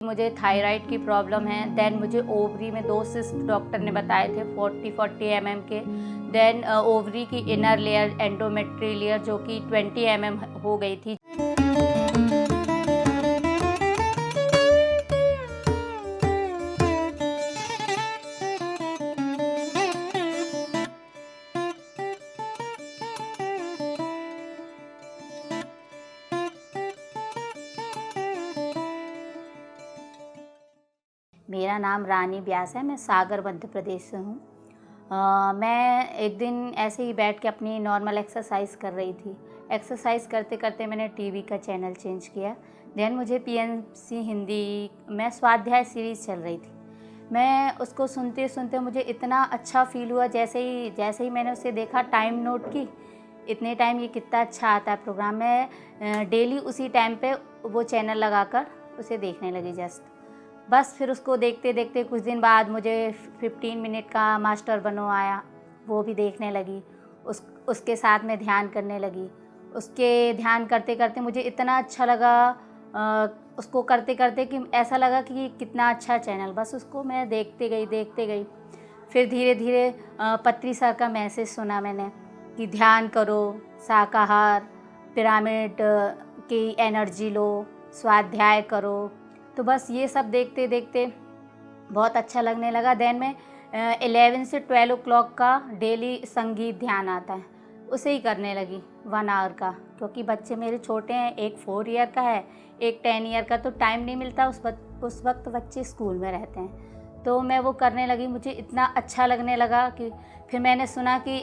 मुझे थायराइड की प्रॉब्लम है। देन मुझे ओवरी में 2 सिस्ट डॉक्टर ने बताए थे 40 mm के। देन ओवरी की इनर लेयर एंडोमेट्री लेयर जो कि 20 mm हो गई थी। मेरा नाम रानी व्यास है, मैं सागर मध्य प्रदेश से हूँ। मैं एक दिन ऐसे ही बैठ के अपनी नॉर्मल एक्सरसाइज कर रही थी। एक्सरसाइज करते करते मैंने टीवी का चैनल चेंज किया। देन मुझे पीएमसी हिंदी में स्वाध्याय सीरीज़ चल रही थी। मैं उसको सुनते सुनते मुझे इतना अच्छा फील हुआ, जैसे ही मैंने उसे देखा, टाइम नोट की, इतने टाइम ये कितना अच्छा आता है प्रोग्राम। मैं डेली उसी टाइम पे वो चैनल लगाकर उसे देखने लगी जस्ट। बस फिर उसको देखते देखते कुछ दिन बाद मुझे 15 मिनट का मास्टर बनो आया, वो भी देखने लगी। उसके साथ में ध्यान करने लगी। उसके ध्यान करते करते मुझे इतना अच्छा लगा, उसको करते करते कि ऐसा लगा कि कितना अच्छा चैनल। बस उसको मैं देखते गई। फिर धीरे धीरे पत्री सर का मैसेज सुना मैंने कि ध्यान करो, शाकाहार, पिरामिड की एनर्जी लो, स्वाध्याय करो। तो बस ये सब देखते देखते बहुत अच्छा लगने लगा। देन में 11 से 12 o'clock का डेली संगीत ध्यान आता है, उसे ही करने लगी 1 आवर का। क्योंकि बच्चे मेरे छोटे हैं, एक 4 ईयर का है, एक 10 ईयर का, तो टाइम नहीं मिलता। उस वक्त बच्चे स्कूल में रहते हैं, तो मैं वो करने लगी। मुझे इतना अच्छा लगने लगा कि फिर मैंने सुना कि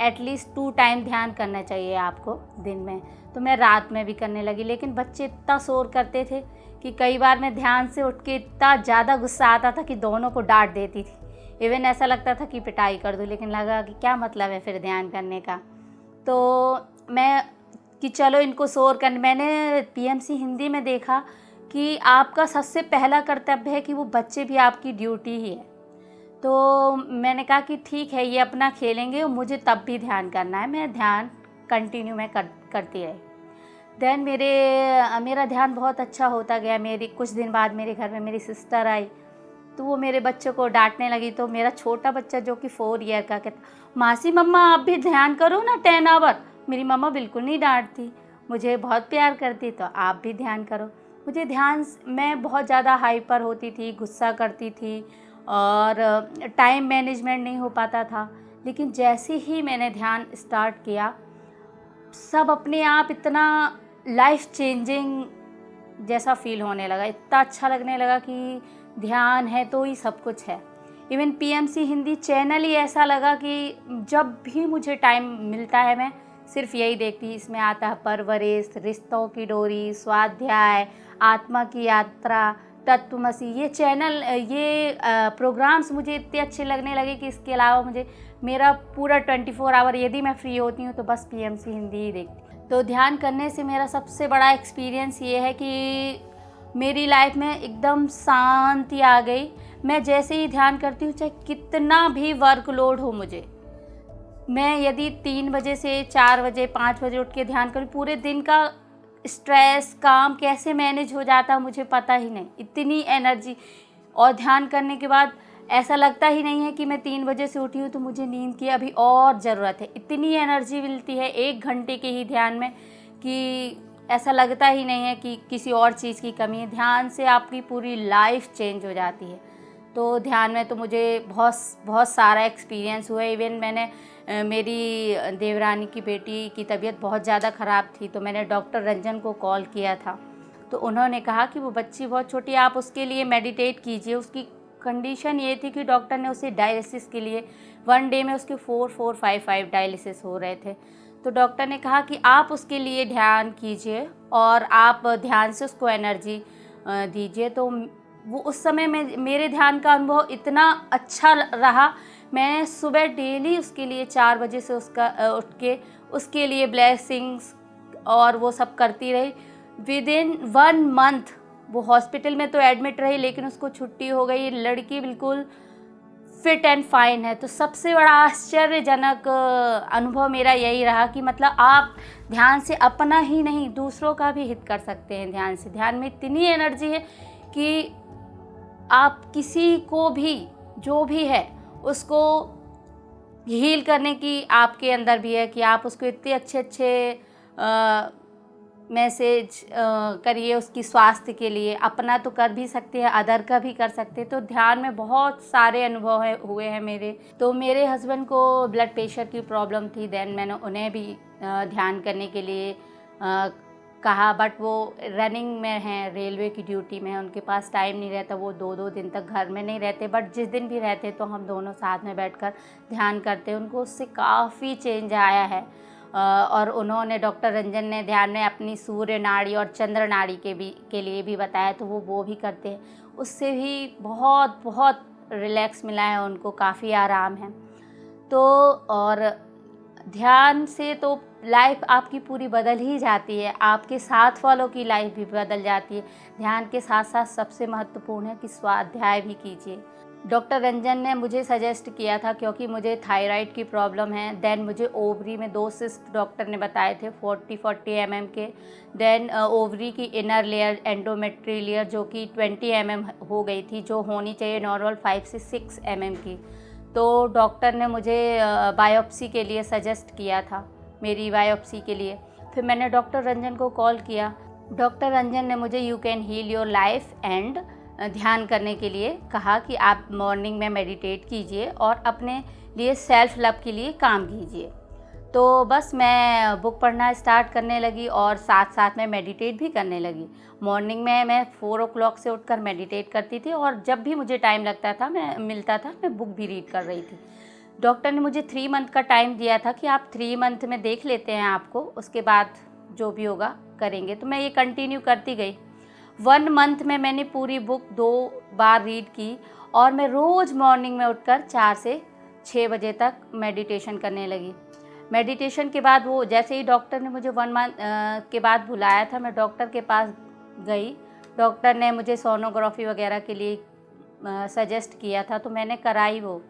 एटलीस्ट 2 टाइम ध्यान करना चाहिए आपको दिन में। तो मैं रात में भी करने लगी। लेकिन बच्चे इतना शोर करते थे कि कई बार मैं ध्यान से उठ के इतना ज़्यादा गुस्सा आता था कि दोनों को डांट देती थी। इवन ऐसा लगता था कि पिटाई कर दूँ, लेकिन लगा कि क्या मतलब है फिर ध्यान करने का। तो मैं कि चलो इनको शोर करने, मैंने पीएमसी हिंदी में देखा कि आपका सबसे पहला कर्तव्य है कि वो बच्चे भी आपकी ड्यूटी ही है। तो मैंने कहा कि ठीक है, ये अपना खेलेंगे, मुझे तब भी ध्यान करना है। मैं ध्यान कंटिन्यू मैं करती रही। देन मेरा ध्यान बहुत अच्छा होता गया। कुछ दिन बाद मेरे घर में मेरी सिस्टर आई, तो वो मेरे बच्चों को डांटने लगी। तो मेरा छोटा बच्चा जो कि 4 ईयर का कहता, मासी मम्मा आप भी ध्यान करो ना 10 आवर। मेरी मम्मा बिल्कुल नहीं डांटती, मुझे बहुत प्यार करती, तो आप भी ध्यान करो। मुझे मैं बहुत ज़्यादा हाइपर होती थी, गुस्सा करती थी और टाइम मैनेजमेंट नहीं हो पाता था। लेकिन जैसे ही मैंने ध्यान स्टार्ट किया, सब अपने आप इतना लाइफ चेंजिंग जैसा फील होने लगा। इतना अच्छा लगने लगा कि ध्यान है तो ही सब कुछ है। इवन पीएमसी हिंदी चैनल ही ऐसा लगा कि जब भी मुझे टाइम मिलता है मैं सिर्फ यही देखती। इसमें आता है परवरिश, रिश्तों की डोरी, स्वाध्याय, आत्मा की यात्रा, तत्वमसी। ये प्रोग्राम्स मुझे इतने अच्छे लगने लगे कि इसके अलावा मुझे मेरा पूरा 24 आवर यदि मैं फ्री होती हूँ तो बस पीएमसी हिंदी ही देखती। तो ध्यान करने से मेरा सबसे बड़ा एक्सपीरियंस ये है कि मेरी लाइफ में एकदम शांति आ गई। मैं जैसे ही ध्यान करती हूँ, चाहे कितना भी वर्कलोड हो मुझे, मैं यदि 3 बजे से 4 बजे 5 बजे उठ के ध्यान करूँ, पूरे दिन का स्ट्रेस काम कैसे मैनेज हो जाता मुझे पता ही नहीं। इतनी एनर्जी, और ध्यान करने के बाद ऐसा लगता ही नहीं है कि मैं 3 बजे से उठी हूँ तो मुझे नींद की अभी और ज़रूरत है। इतनी एनर्जी मिलती है 1 घंटे के ही ध्यान में कि ऐसा लगता ही नहीं है कि किसी और चीज़ की कमी है। ध्यान से आपकी पूरी लाइफ चेंज हो जाती है। तो ध्यान में तो मुझे बहुत सारा एक्सपीरियंस हुआ। इवन मैंने मेरी देवरानी की बेटी की तबीयत बहुत ज़्यादा ख़राब थी, तो मैंने डॉक्टर रंजन को कॉल किया था। तो उन्होंने कहा कि वो बच्ची बहुत छोटी है, आप उसके लिए मेडिटेट कीजिए। उसकी कंडीशन ये थी कि डॉक्टर ने उसे डायलिसिस के लिए 1 डे में उसके 4-4-5-5 डायलिसिस हो रहे थे। तो डॉक्टर ने कहा कि आप उसके लिए ध्यान कीजिए और आप ध्यान से उसको एनर्जी दीजिए। तो वो उस समय में मेरे ध्यान का अनुभव इतना अच्छा रहा। मैं सुबह डेली उसके लिए 4 बजे से उठ के उसके लिए ब्लेसिंग्स और वो सब करती रही। विदिन 1 मंथ वो हॉस्पिटल में तो एडमिट रही, लेकिन उसको छुट्टी हो गई। लड़की बिल्कुल फिट एंड फाइन है। तो सबसे बड़ा आश्चर्यजनक अनुभव मेरा यही रहा कि मतलब आप ध्यान से अपना ही नहीं दूसरों का भी हित कर सकते हैं। ध्यान में इतनी एनर्जी है कि आप किसी को भी, जो भी है, उसको हील करने की आपके अंदर भी है कि आप उसको इतने अच्छे मैसेज करिए उसकी स्वास्थ्य के लिए। अपना तो कर भी सकते हैं, अदर का भी कर सकते हैं। तो ध्यान में बहुत सारे अनुभव हुए हैं मेरे। तो मेरे हस्बैंड को ब्लड प्रेशर की प्रॉब्लम थी, देन मैंने उन्हें भी ध्यान करने के लिए कहा, बट वो रनिंग में हैं, रेलवे की ड्यूटी में है, उनके पास टाइम नहीं रहता, वो 2-2 दिन तक घर में नहीं रहते। बट जिस दिन भी रहते तो हम दोनों साथ में बैठकर ध्यान करते। उनको उससे काफ़ी चेंज आया है। और उन्होंने, डॉक्टर रंजन ने ध्यान में अपनी सूर्य नाड़ी और चंद्र नाड़ी के लिए भी बताया, तो वो भी करते हैं। उससे भी बहुत बहुत रिलैक्स मिला है उनको, काफ़ी आराम है। तो और ध्यान से तो लाइफ आपकी पूरी बदल ही जाती है, आपके साथ वालों की लाइफ भी बदल जाती है। ध्यान के साथ साथ सबसे महत्वपूर्ण है कि स्वाध्याय भी कीजिए। डॉक्टर रंजन ने मुझे सजेस्ट किया था, क्योंकि मुझे थायराइड की प्रॉब्लम है। देन मुझे ओवरी में 2 सिस्ट डॉक्टर ने बताए थे 40 mm के। देन ओवरी की इनर लेयर, एंडोमेट्री लेयर, जो कि 20 mm हो गई थी, जो होनी चाहिए नॉर्मल 5 से 6 mm की। तो डॉक्टर ने मुझे बायोप्सी के लिए सजेस्ट किया था, मेरी बायोप्सी के लिए। फिर मैंने डॉक्टर रंजन को कॉल किया। डॉक्टर रंजन ने मुझे you can heal your life and ध्यान करने के लिए कहा कि आप मॉर्निंग में मेडिटेट कीजिए और अपने लिए सेल्फ लव के लिए काम कीजिए। तो बस मैं बुक पढ़ना स्टार्ट करने लगी और साथ साथ में मेडिटेट भी करने लगी। मॉर्निंग में मैं 4 o'clock से उठकर मेडिटेट करती थी, और जब भी मुझे टाइम लगता था, मैं बुक भी रीड कर रही थी। डॉक्टर ने मुझे 3 मंथ का टाइम दिया था कि आप 3 मंथ में देख लेते हैं आपको, उसके बाद जो भी होगा करेंगे। तो मैं ये कंटिन्यू करती गई। 1 मंथ में मैंने पूरी बुक 2 बार रीड की, और मैं रोज़ मॉर्निंग में उठकर 4 से 6 बजे तक मेडिटेशन करने लगी। मेडिटेशन के बाद, वो जैसे ही डॉक्टर ने मुझे 1 मंथ के बाद बुलाया था, मैं डॉक्टर के पास गई। डॉक्टर ने मुझे सोनोग्राफी वगैरह के लिए सजेस्ट किया था, तो मैंने कराई वो।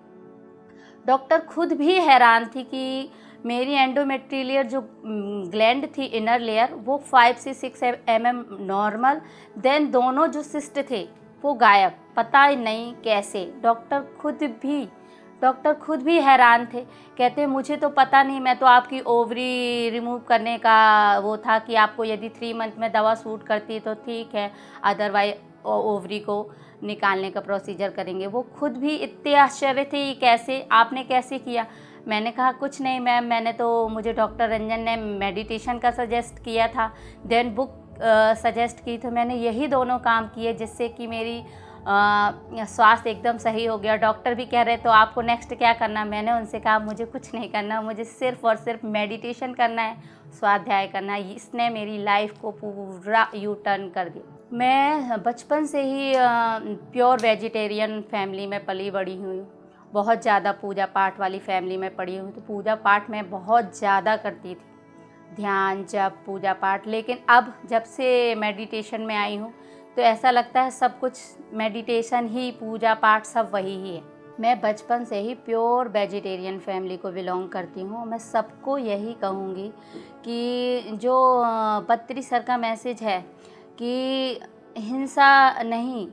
डॉक्टर खुद भी हैरान थी कि मेरी एंडोमेट्रियल जो ग्लैंड थी, इनर लेयर, वो 5 से 6 mm नॉर्मल, देन दोनों जो सिस्ट थे वो गायब, पता ही नहीं कैसे। डॉक्टर खुद भी हैरान थे। कहते मुझे तो पता नहीं, मैं तो आपकी ओवरी रिमूव करने का वो था कि आपको यदि 3 मंथ में दवा सूट करती तो ठीक है, अदरवाइज ओवरी को निकालने का प्रोसीजर करेंगे। वो खुद भी इतने आश्चर्य थे, कैसे, आपने कैसे किया। मैंने कहा कुछ नहीं मैम, मुझे डॉक्टर रंजन ने मेडिटेशन का सजेस्ट किया था, देन बुक सजेस्ट की, तो मैंने यही दोनों काम किए, जिससे कि मेरी स्वास्थ्य एकदम सही हो गया। डॉक्टर भी कह रहे तो आपको नेक्स्ट क्या करना। मैंने उनसे कहा मुझे कुछ नहीं करना, मुझे सिर्फ और सिर्फ मेडिटेशन करना है, स्वाध्याय करना है। इसने मेरी लाइफ को पूरा यू टर्न कर दिया। मैं बचपन से ही प्योर वेजिटेरियन फैमिली में पली बड़ी हुई, बहुत ज़्यादा पूजा पाठ वाली फैमिली में पड़ी हूँ। तो पूजा पाठ मैं बहुत ज़्यादा करती थी, ध्यान, जप, पूजा पाठ। लेकिन अब जब से मेडिटेशन में आई हूँ तो ऐसा लगता है सब कुछ मेडिटेशन ही, पूजा पाठ सब वही ही है। मैं बचपन से ही प्योर वेजिटेरियन फैमिली को बिलोंग करती हूँ। मैं सबको यही कहूँगी कि जो पत्री सर का मैसेज है कि हिंसा नहीं,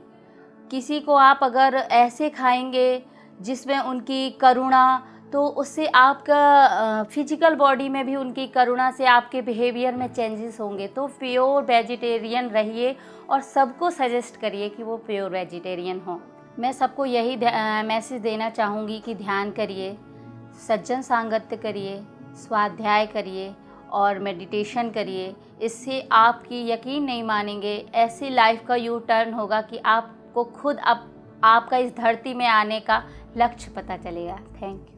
किसी को आप अगर ऐसे खाएंगे जिसमें उनकी करुणा, तो उससे आपका फिजिकल बॉडी में भी उनकी करुणा से आपके बिहेवियर में चेंजेस होंगे। तो प्योर वेजिटेरियन रहिए और सबको सजेस्ट करिए कि वो प्योर वेजिटेरियन हो। मैं सबको यही मैसेज देना चाहूँगी कि ध्यान करिए, सज्जन सांगत्य करिए, स्वाध्याय करिए और मेडिटेशन करिए। इससे आपकी, यकीन नहीं मानेंगे, ऐसी लाइफ का यू टर्न होगा कि आपको खुद अब आपका इस धरती में आने का लक्ष्य पता चलेगा। Thank you.